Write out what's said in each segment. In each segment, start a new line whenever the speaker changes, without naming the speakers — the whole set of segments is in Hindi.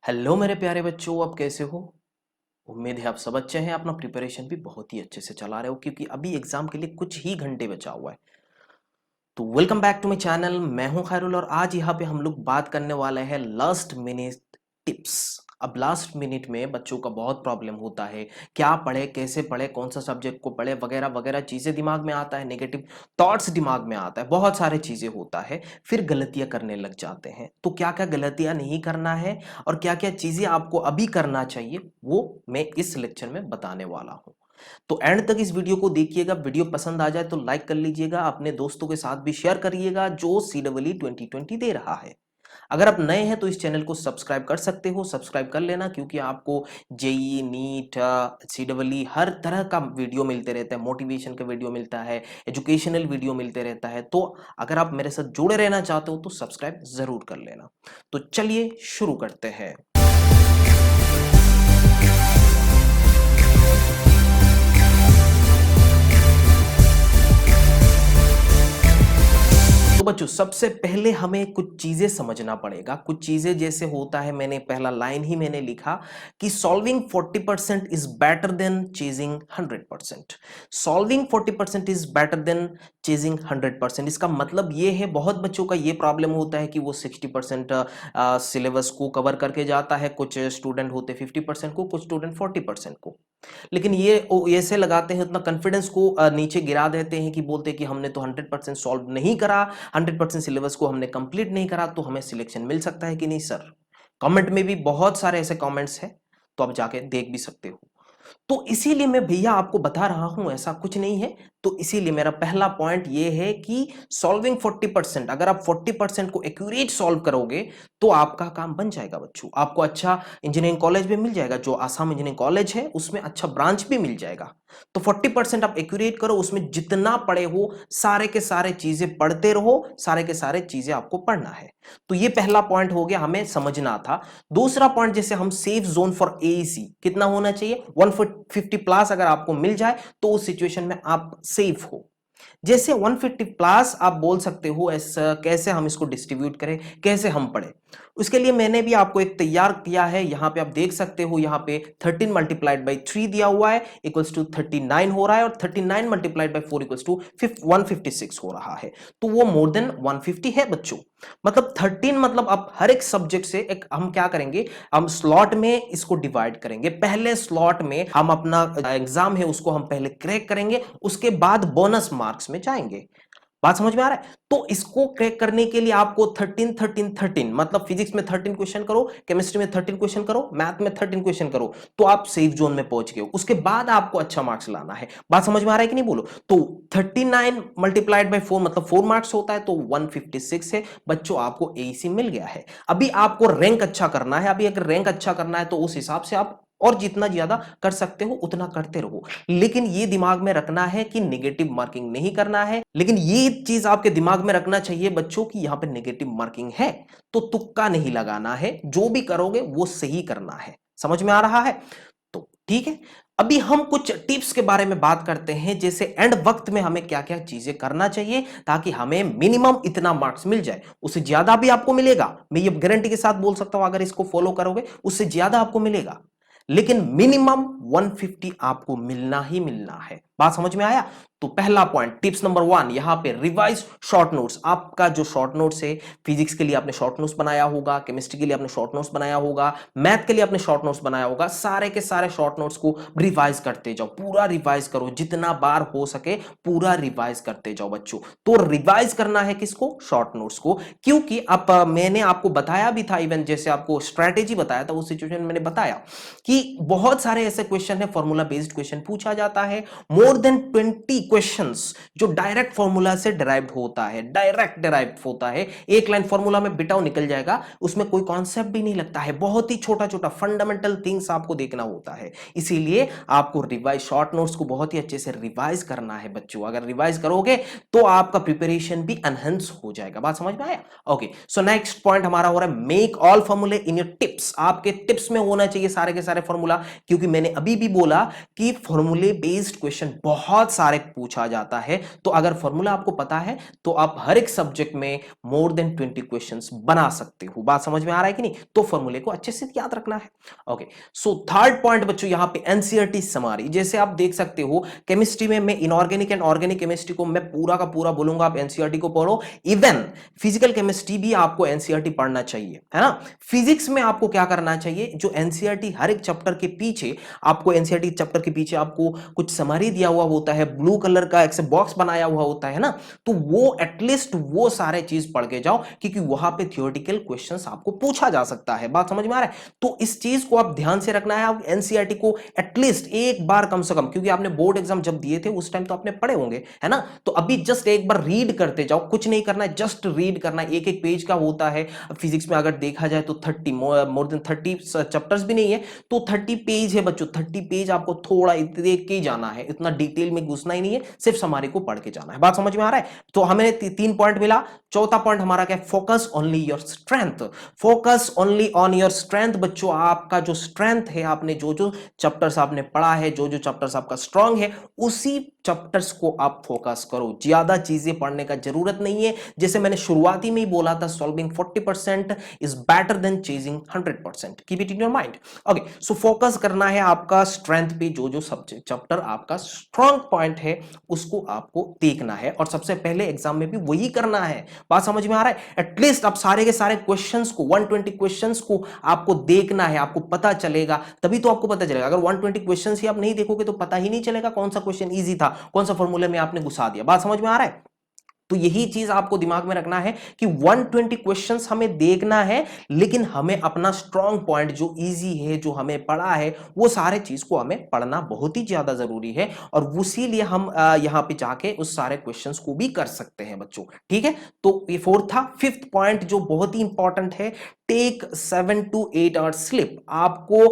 हेलो मेरे प्यारे बच्चों, आप कैसे हो। उम्मीद है आप सब अच्छे हैं। अपना प्रिपरेशन भी बहुत ही अच्छे से चला रहे हो क्योंकि अभी एग्जाम के लिए कुछ ही घंटे बचा हुआ है। तो welcome back to my channel. मैं हूं खैरुल और आज यहाँ पे हम लोग बात करने वाले हैं लास्ट मिनट टिप्स। अब लास्ट मिनट में बच्चों का बहुत प्रॉब्लम होता है, क्या पढ़े, कैसे पढ़े, कौन सा सब्जेक्ट को पढ़े, वगैरह वगैरह चीजें दिमाग में आता है, नेगेटिव थॉट्स दिमाग में आता है, बहुत सारे चीजें होता है। फिर गलतियां करने लग जाते हैं। तो क्या क्या गलतियां नहीं करना है और क्या क्या चीजें आपको अभी करना चाहिए, वो मैं इस लेक्चर में बताने वाला हूं। तो एंड तक इस वीडियो को देखिएगा। वीडियो पसंद आ जाए तो लाइक कर लीजिएगा, अपने दोस्तों के साथ भी शेयर करिएगा जो CEE 2020 दे रहा है। अगर आप नए हैं तो इस चैनल को सब्सक्राइब कर सकते हो, सब्सक्राइब कर लेना क्योंकि आपको जेई, नीट, CEE हर तरह का वीडियो मिलते रहता है। मोटिवेशन का वीडियो मिलता है, एजुकेशनल वीडियो मिलते रहता है। तो अगर आप मेरे साथ जुड़े रहना चाहते हो तो सब्सक्राइब जरूर कर लेना। तो चलिए शुरू करते हैं। तो बच्चों सबसे पहले हमें कुछ चीजें समझना पड़ेगा। कुछ चीजें जैसे होता है, मैंने पहला लाइन ही मैंने लिखा कि solving 40% is better than chasing 100%। Solving 40% is better than chasing 100%। इसका मतलब ये है, बहुत बच्चों का ये प्रॉब्लम होता है कि वो 60% सिलेबस को कवर करके जाता है, कुछ स्टूडेंट होते 50% को, कुछ स्टूडेंट 40% को। लेकिन ये ऐसे लगाते हैं, उतना कॉन्फिडेंस को नीचे गिरा देते हैं कि बोलते हैं कि हमने तो 100% सॉल्व नहीं करा, 100% सिलेबस को हमने कंप्लीट नहीं करा, तो हमें सिलेक्शन मिल सकता है कि नहीं सर। कमेंट में भी बहुत सारे ऐसे कमेंट्स हैं, तो आप जाके देख भी सकते हो। तो इसीलिए मैं भैया आपको बता रहा हूं ऐसा कुछ नहीं है। तो इसीलिए मेरा पहला पॉइंट ये है कि सॉल्विंग 40%, अगर आप 40% को एक्यूरेट सॉल्व करोगे तो आपका काम बन जाएगा बच्चों। आपको अच्छा इंजीनियरिंग कॉलेज भी मिल जाएगा, जो आसाम इंजीनियरिंग कॉलेज है उसमें अच्छा ब्रांच भी मिल जाएगा। तो 40% आप एक्यूरेट करो, उसमें जितना पढ़े हो सारे के सारे चीजें पढ़ते रहो, सारे के सारे चीजें आपको पढ़ना है। तो ये पहला पॉइंट हो गया, हमें समझना था। दूसरा पॉइंट, जैसे हम सेफ जोन फॉर एईसी कितना होना चाहिए, 150 प्लस अगर आपको मिल जाए तो उस सिचुएशन में आप सेफ हो। जैसे 150 प्लस आप बोल सकते हो, ऐसा कैसे हम इसको डिस्ट्रीब्यूट करें, कैसे हम पढ़ें। उसके लिए मैंने भी आपको एक तैयार किया है, यहां पे आप देख सकते हो, यहां पे 13 मल्टीप्लाइड बाई 3 दिया हुआ है इक्वल्स टू 39 हो रहा है, और 39 मल्टीप्लाइड बाई 4 इक्वल्स टू 156 हो रहा है। तो वो मोर देन 150 है बच्चों। मतलब 13 मतलब आप हर एक सब्जेक्ट से एक हम क्या करेंगे, हम स्लॉट में इसको डिवाइड करेंगे। पहले स्लॉट में हम अपना एग्जाम है उसको हम पहले क्रैक करेंगे, उसके बाद बोनस मार्क्स में जाएंगे। बात समझ में आ रहा है। तो इसको क्रैक करने के लिए आपको 13 13 13 मतलब फिजिक्स में 13 क्वेश्चन करो, केमिस्ट्री में 13 क्वेश्चन करो, मैथ में 13 क्वेश्चन करो, तो आप सेफ जोन में पहुंच गए। उसके बाद आपको अच्छा मार्क्स लाना है। बात समझ में आ रहा है कि नहीं बोलो। तो 39 मल्टीप्लाइड बाई 4 मतलब 4 मार्क्स होता है, तो 156 है बच्चों, आपको एईसी मिल गया है। अभी आपको रैंक अच्छा करना है। अभी अगर रैंक अच्छा करना है तो उस हिसाब से आप और जितना ज्यादा कर सकते हो उतना करते रहो। लेकिन ये दिमाग में रखना है कि नेगेटिव मार्किंग नहीं करना है। लेकिन ये चीज आपके दिमाग में रखना चाहिए बच्चों की यहां पे नेगेटिव मार्किंग है तो तुक्का नहीं लगाना है, जो भी करोगे वो सही करना है। समझ में आ रहा है। तो ठीक है, अभी हम कुछ टिप्स के बारे में बात करते हैं, जैसे एंड वक्त में हमें क्या क्या चीजें करना चाहिए ताकि हमें मिनिमम इतना मार्क्स मिल जाए। उससे ज्यादा भी आपको मिलेगा, मैं ये गारंटी के साथ बोल सकता हूं, अगर इसको फॉलो करोगे उससे ज्यादा आपको मिलेगा, लेकिन मिनिमम 150 आपको मिलना ही मिलना है। बात समझ में आया। तो पहला पॉइंट, टिप्स नंबर 1, यहां पे रिवाइज शॉर्ट नोट्स। आपका जो शॉर्ट नोट्स है, फिजिक्स के लिए आपने शॉर्ट नोट्स बनाया होगा, केमिस्ट्री के लिए आपने शॉर्ट नोट्स बनाया होगा, मैथ के लिए आपने शॉर्ट नोट्स बनाया होगा, सारे के सारे शॉर्ट नोट्स को रिवाइज करते जाओ, पूरा रिवाइज करो, जितना बार हो सके पूरा रिवाइज करते जाओ बच्चों। तो रिवाइज करना है किसको, शॉर्ट नोट्स को, क्योंकि अब मैंने आपको बताया भी था, इवन जैसे आपको स्ट्रेटेजी बताया था उस सिचुएशन में मैंने बताया कि बहुत सारे ऐसे क्वेश्चन है, फॉर्मूला बेस्ड क्वेश्चन पूछा जाता है, मोर देन 20 क्वेश्चंस जो डायरेक्ट फॉर्मूला से डिराइव्ड होता है, डायरेक्ट डिराइव्ड होता है। एक लाइन फॉर्मूला में बिटाओ निकल जाएगा, उसमें कोई कॉन्सेप्ट भी नहीं लगता है, बहुत ही छोटा छोटा फंडामेंटल थिंग्स आपको देखना होता है। इसीलिए आपको रिवाइज, शॉर्ट नोट्स को बहुत ही अच्छे से रिवाइज करना है बच्चों। अगर रिवाइज करोगे तो आपका प्रिपरेशन भी एनहांस हो जाएगा। बात समझ में आया। ओके, सो नेक्स्ट पॉइंट हमारा हो रहा है, मेक ऑल फॉर्मूले इन योर टिप्स। आपके टिप्स में होना चाहिए सारे के सारे फॉर्मूला, क्योंकि मैंने अभी भी बोला कि फॉर्मूले बेस्ड क्वेश्चन बहुत सारे पूछा जाता है। तो अगर फॉर्मूला आपको पता है तो आप हर एक सब्जेक्ट में मोर देन 20 क्वेश्चंस बना सकते हो। बात समझ में आ रहा है कि नहीं? तो फॉर्मूले को अच्छे से याद रखना है। ओके, सो थर्ड पॉइंट बच्चों यहां पे एनसीईआरटी समरी। जैसे आप देख सकते हो केमिस्ट्री में मैं इनऑर्गेनिक एंड ऑर्गेनिक केमिस्ट्री को मैं पूरा का पूरा बोलूंगा, आप एनसीईआरटी को पढ़ो। इवन फिजिकल केमिस्ट्री भी आपको एनसीईआरटी पढ़ना चाहिए, है ना। फिजिक्स में आपको क्या करना चाहिए, जो एनसीईआरटी हर एक चैप्टर के पीछे आपको, एनसीईआरटी चैप्टर के पीछे आपको कुछ समरी दिया हुआ होता है, ब्लू कलर का एक बॉक्स बनाया हुआ होता है ना, तो वो एटलीस्ट वो सारे चीज पढ़ के जाओ, क्योंकि वहां पे थियोरेटिकल क्वेश्चंस आपको पूछा जा सकता है। बात समझ में आ रहा है? तो इस चीज को आप ध्यान से रखना है। आप एनसीईआरटी को एटलीस्ट एक बार कम से कम, क्योंकि आपने बोर्ड एग्जाम जब दिए थे उस टाइम तो आपने पढ़े होंगे, है ना, तो अभी जस्ट एक बार रीड करते जाओ, कुछ नहीं करना है, जस्ट रीड करना है। एक एक पेज का होता है। फिजिक्स में अगर देखा जाए तो 30 मोर देन 30 चैप्टर्स भी नहीं है, तो 30 पेज है बच्चों। 30 पेज आपको थोड़ा देख के जाना है, इतना डिटेल में घुसना ही नहीं है, सिर्फ समरी को पढ़ के जाना है। बात समझ में आ रहा है? तो हमें 3 पॉइंट मिला। चौथा पॉइंट हमारा क्या है? Focus only your strength. Focus only on your strength बच्चों। आपका जो स्ट्रेंथ है, आपने जो जो चैप्टर्स आपने पढ़ा है, जो जो चैप्टर्स आपका स्ट्रांग है, उसी चैप्टर्स को आप फोकस करो। ज्यादा चीजें पढ़ने का जरूरत नहीं है। जैसे मैंने शुरुआती में ही बोला था, solving 40% is better than chasing 100%। Keep it in your mind. Okay, so focus करना है आपका स्ट्रेंथ पे। जो जो सब्जेक्ट चैप्टर आपका स्ट्रांग पॉइंट है उसको आपको देखना है, और सबसे पहले एग्जाम में भी वही करना है। बात समझ में आ रहा है? एटलीस्ट आप सारे के सारे क्वेश्चंस को, 120 क्वेश्चंस को आपको देखना है, आपको पता चलेगा, तभी तो आपको पता चलेगा। अगर 120 क्वेश्चंस ही आप नहीं देखोगे तो पता ही नहीं चलेगा कौन सा क्वेश्चन इजी था, कौन सा फॉर्मूले में आपने घुसा दिया। बात समझ में आ रहा है? तो यही चीज आपको दिमाग में रखना है कि 120 क्वेश्चंस हमें देखना है, लेकिन हमें अपना स्ट्रांग पॉइंट जो इजी है, जो हमें पढ़ा है, वो सारे चीज को हमें पढ़ना बहुत ही ज्यादा जरूरी है, और उसी लिए हम यहां पे जाके उस सारे क्वेश्चंस को भी कर सकते हैं बच्चों। ठीक है, तो ये फोर्थ था। फिफ्थ पॉइंट जो बहुत ही इंपॉर्टेंट है, टेक 7 to 8 आवर्स स्लीप। आपको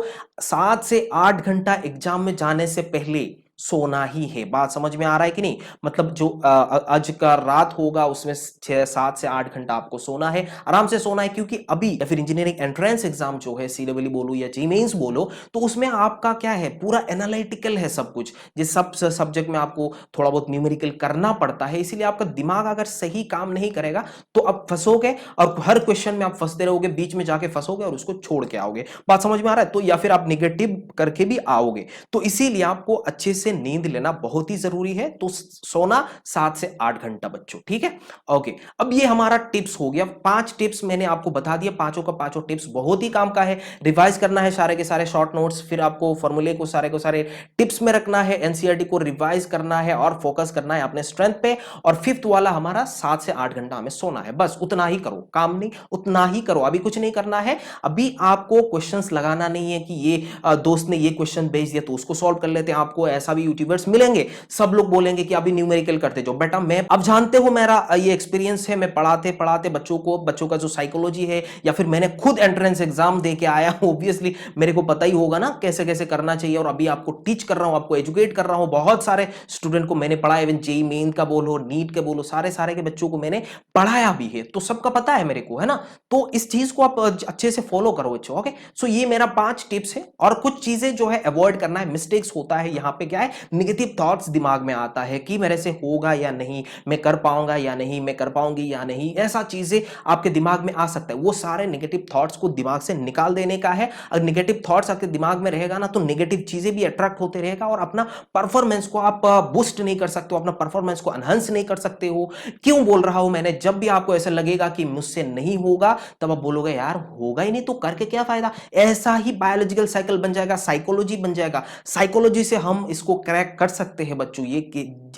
7 से 8 घंटा एग्जाम में जाने से पहले सोना ही है। बात समझ में आ रहा है कि नहीं? मतलब जो आज का रात होगा उसमें 7 से 8 घंटा आपको सोना है, आराम से सोना है। क्योंकि अभी या फिर इंजीनियरिंग एंट्रेंस एग्जाम जो है, सीडब्ल्यू बोलो या जी मेंस बोलो, तो उसमें आपका क्या है, पूरा एनालिटिकल है सब कुछ। जिस सब सब्जेक्ट में आपको थोड़ा बहुत न्यूमेरिकल करना पड़ता है, इसीलिए आपका दिमाग अगर सही काम नहीं करेगा तो आप फंसोगे, और हर क्वेश्चन में आप फंसते रहोगे, बीच में जाके फंसोगे और उसको छोड़ के आओगे। बात समझ में आ रहा है? तो या फिर आप निगेटिव करके भी आओगे। तो इसीलिए आपको अच्छे से नींद लेना बहुत ही जरूरी है। तो सोना 7 से 8 घंटा बच्चों। ठीक है, ओके। अब ये हमारा टिप्स हो गया। 5 टिप्स मैंने आपको बता दिया, पांचों का पांचों टिप्स बहुत ही काम का है। रिवाइज करना है सारे के सारे शॉर्ट नोट्स, फिर आपको फॉर्मूले को सारे टिप्स में रखना है, एनसीईआरटी को रिवाइज करना है, और फोकस करना है अपने स्ट्रेंथ पे। और फिफ्थ वाला हमारा 7 से 8 घंटा हमें सोना है। बस उतना ही करो, काम नहीं, उतना ही करो। अभी कुछ नहीं करना है। अभी आपको क्वेश्चंस लगाना नहीं है कि ये दोस्त ने ये क्वेश्चन भेज दिया तो उसको सॉल्व कर लेते हैं। आपको ऐसा भी यूट्यूबर्स मिलेंगे, सब लोग बोलेंगे कि अभी न्यूमेरिकल करते जाओ। बेटा मैं, अब जानते हो मेरा ये एक्सपीरियंस है, मैं पढ़ाते पढ़ाते बच्चों का जो साइकोलॉजी है, या फिर मैंने खुद एंट्रेंस एग्जाम दे के आया हूं, ऑब्वियसली मेरे को पता ही होगा ना कैसे कैसे करना चाहिए। और अभी आपको टीच कर रहा हूं, आपको एजुकेट कर रहा हूं। बहुत सारे स्टूडेंट को मैंने पढ़ाया, इवन जेईई मेन का बोलो, नीट के बोलो, सारे के बच्चों को मैंने पढ़ाया भी है, तो सबका पता है मेरे को, है ना। तो इस चीज को आप अच्छे से फॉलो करो बच्चों। ओके, सो ये मेरा 5 टिप्स है। और कुछ चीजें जो है अवॉइड करना है। मिस्टेक्स होता है यहाँ पे, क्या है, निगेटिव थॉट्स दिमाग में आता है कि मेरे से होगा या नहीं, मैं कर पाऊंगा या नहीं, मैं कर पाऊंगी या नहीं, ऐसा चीजें आपके दिमाग में आ सकता है। वो सारे निगेटिव थॉट्स को दिमाग से निकाल देने का है। अगर निगेटिव थॉट्स आपके दिमाग में रहेगा ना, तो निगेटिव चीजें भी अट्रैक्ट होते रहेगा, और अपना परफॉर्मेंस को आप बूस्ट नहीं कर सकते हो, अपना परफॉर्मेंस को एनहांस नहीं कर सकते हो। क्यों बोल रहा हूं मैंने, जब भी आपको ऐसा लगेगा कि मुझसे नहीं होगा, तब आप बोलोगे यार होगा ही नहीं तो करके क्या फायदा। ऐसा ही बायोलॉजिकल साइकिल बन जाएगा, साइकोलॉजी बन जाएगा। साइकोलॉजी से हम इसको क्रैक कर सकते हैं बच्चों। ये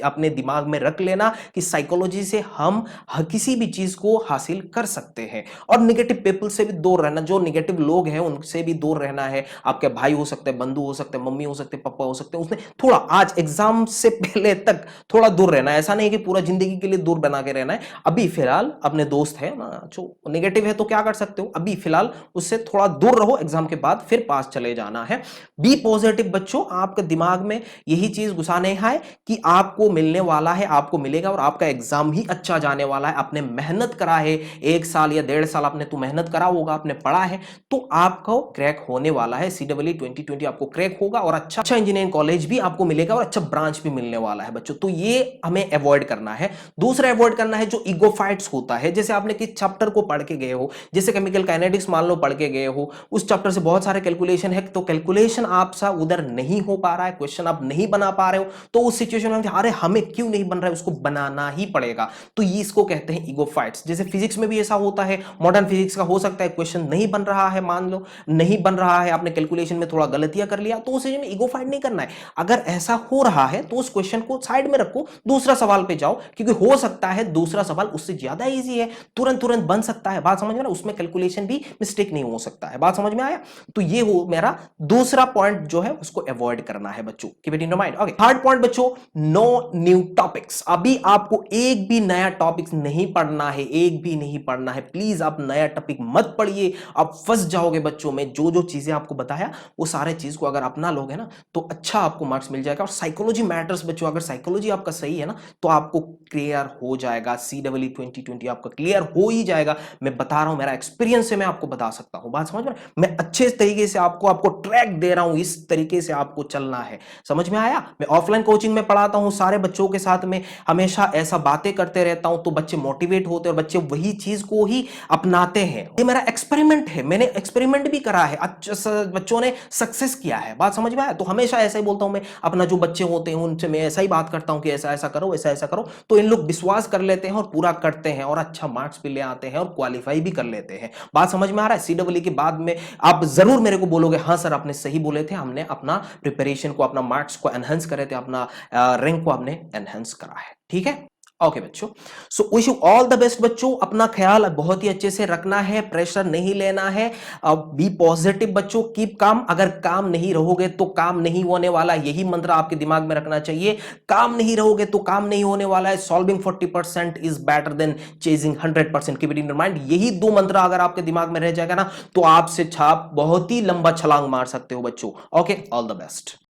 अपने दिमाग में रख लेना कि साइकोलॉजी से हम किसी भी चीज को हासिल कर सकते हैं। और निगेटिव पीपल से भी दूर रहना, जो निगेटिव लोग हैं उनसे भी दूर रहना है। आपके भाई हो सकते हैं, बंधु हो सकते हैं, मम्मी हो सकते हैं, पापा हो सकते हैं, उसने थोड़ा आज एग्जाम से पहले तक थोड़ा दूर रहना है। ऐसा नहीं कि पूरा जिंदगी के लिए दूर बना के रहना है। अभी फिलहाल अपने दोस्त है ना जो नेगेटिव है, तो क्या कर सकते हो, अभी फिलहाल उससे थोड़ा दूर रहो, एग्जाम के बाद फिर पास चले जाना है। बी पॉजिटिव बच्चों। आपके दिमाग में यही चीज घुसाने है कि आपको मिलने वाला है, आपको मिलेगा और आपका एग्जाम ही अच्छा जाने वाला है। आपने मेहनत करा है, 1 साल या 1.5 साल आपने तो मेहनत करा होगा, आपने पढ़ा है, तो आपको क्रैक होने वाला है। CEE 2020 आपको क्रैक होगा और अच्छा इंजीनियरिंग कॉलेज भी आपको मिलेगा और अच्छा ब्रांच भी मिलने वाला है बच्चों। तो ये हमें अवॉइड करना है। दूसरा अवॉइड करना है जो ईगो फाइट्स होता है। जैसे आपने किस चैप्टर को पढ़ के गए हो, जैसे केमिकल काइनेटिक्स मान लो पढ़ के गए हो, उस चैप्टर से बहुत सारे कैलकुलेशन है, तो कैलकुलेशन आपसा उधर नहीं हो पा रहा है, क्वेश्चन आप नहीं बना पा रहे हो, तो उस सिचुएशन में अरे हमें क्यों नहीं बन रहा है, उसको बनाना ही पड़ेगा। तो ये इसको कहते हैं ईगो फाइट्स। जैसे फिजिक्स में भी ऐसा होता है, मॉडर्न फिजिक्स का हो सकता है क्वेश्चन नहीं बन रहा है, मान लो नहीं बन रहा है, आपने कैलकुलेशन में थोड़ा गलतियां कर लिया, तो उस में ईगो फाइट नहीं करना है। अगर ऐसा हो रहा है तो उस क्वेश्चन को साइड में रखो, दूसरा सवाल पे जाओ, क्योंकि हो सकता है दूसरा सवाल उससे ज्यादा इजी है, तुरंत तुरंत बन सकता है। बात समझ में ना, उसमें कैलकुलेशन भी मिस्टेक नहीं हो सकता है। बात समझ में आया? तो ये हो मेरा दूसरा पॉइंट जो है उसको अवॉइड करना है बच्चों, keep it in your mind. Okay, third point बच्चों, नो न्यू टॉपिक्स। अभी आपको एक भी नया टॉपिक नहीं पढ़ना है, एक भी नहीं पढ़ना है। प्लीज आप नया टॉपिक मत पढ़िए, आप फंस जाओगे बच्चों में। जो जो चीजें आपको बताया वो सारे चीज को अगर अपना लोगे ना तो अच्छा आपको मार्क्स मिल जाएगा। और साइकोलॉजी मैटर्स बच्चों, अगर साइकोलॉजी आपका सही है ना तो आपको क्लियर हो जाएगा। CEE 2020 आपका क्लियर हो ही जाएगा। मैं बता रहा हूं, मेरा एक्सपीरियंस से मैं आपको बता सकता हूं। बात समझ में? मैं अच्छे तरीके से आपको ट्रैक दे रहा हूं, इस तरीके से आपको चलना है। समझ में आया? मैं ऑफलाइन कोचिंग में पढ़ाता हूं सारे बच्चों के साथ में, हमेशा ऐसा बातें करते रहता हूं तो बच्चे मोटिवेट होते हैं और बच्चे वही चीज को ही अपनाते हैं। ये मेरा एक्सपेरिमेंट है, मैंने एक्सपेरिमेंट भी करा है, अच्छा बच्चों ने सक्सेस किया है। बात समझ में आया? तो हमेशा ऐसा ही बोलता हूं मैं, अपना जो बच्चे होते हैं उनसे मैं ऐसा ही बात करता हूं कि ऐसा ऐसा करो, ऐसा ऐसा करो, तो इन लोग विश्वास कर लेते हैं और पूरा करते हैं और अच्छा मार्क्स भी ले आते हैं और क्वालिफाई भी कर लेते हैं। बात समझ में आ रहा है? CEE के बाद में आप जरूर मेरे को बोलोगे हाँ सर आपने सही बोले थे, हमने अपना प्रिपरेशन को, अपना मार्क्स को एनहांस करे थे, अपना रैंक को हमने एनहांस करा है। ठीक है? ओके बच्चों, so wish you all the best बच्चों। अपना ख्याल बहुत ही अच्छे से रखना है, प्रेशर नहीं लेना है, बी पॉजिटिव बच्चों, कीप काम। अगर काम नहीं रहोगे तो काम नहीं होने वाला, यही मंत्र आपके दिमाग में रखना चाहिए। काम नहीं रहोगे तो काम नहीं होने वाला है। Solving 40% is better than chasing 100%, keep it in your mind. यही दो मंत्र अगर आपके दिमाग में रह जाएगा ना तो आपसे छाप बहुत ही लंबा छलांग मार सकते हो बच्चों। Okay, all the best.